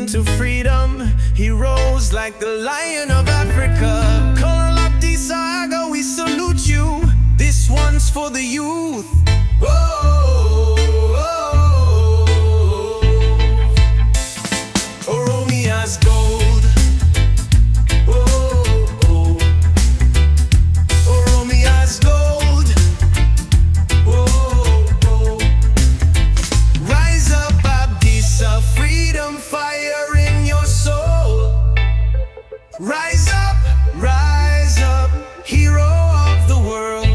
to freedom. He rose like the lion of Africa. Colonel Abdi Saga, we salute you. This one's for the youth. Whoa, whoa. Oromia's gold. Whoa, Oromia's gold. Whoa, rise up, Abdisa, freedom fire in your soul. Rise up, hero of the world.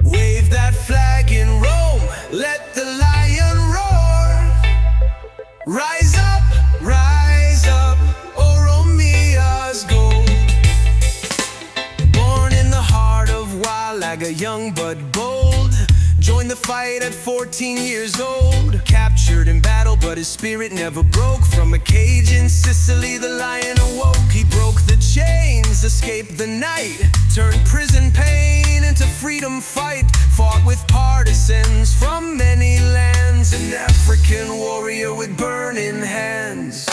Wave that flag in Rome, let the lion roar. Rise up, Oromia's gold. Born in the heart of Walaga, young but bold. Joined the fight at 14 years old. Captured in battle, but his spirit never broke. From a cage in Sicily, the lion awoke. He broke the chains, escaped the night, turned prison pain into freedom fight. Fought with partisans from many lands. An African warrior with burning hands.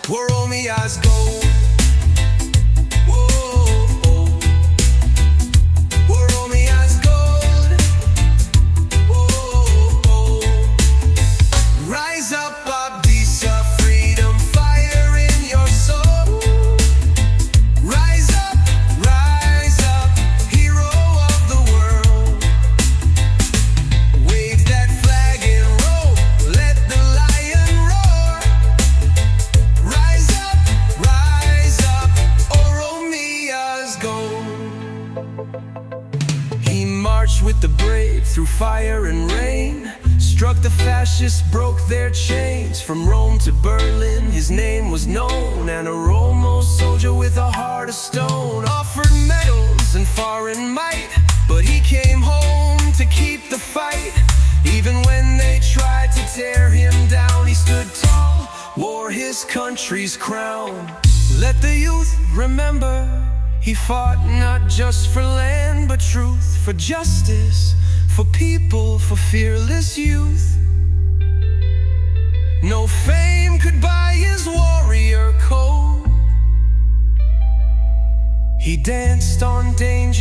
Oromia's gold. Rise up, Abdisa, freedom fire in your soul. Rise up, hero of the world. Wave that flag in Rome, let the lion roar. Rise up, Oromia's gold. He marched with the brave through fire and rain. Struck the fascists, broke their chains. From Rome to Berlin, his name was known. An Oromo soldier with a heart of stone. Offered medals and foreign might, but he came home to keep the fight. Even when they tried to tear him down, he stood tall, wore his country's crown. Let the youth remember, he fought not just for land, but truth, for justice, for people, for fearless youth. No fame could buy his warrior code. He danced on danger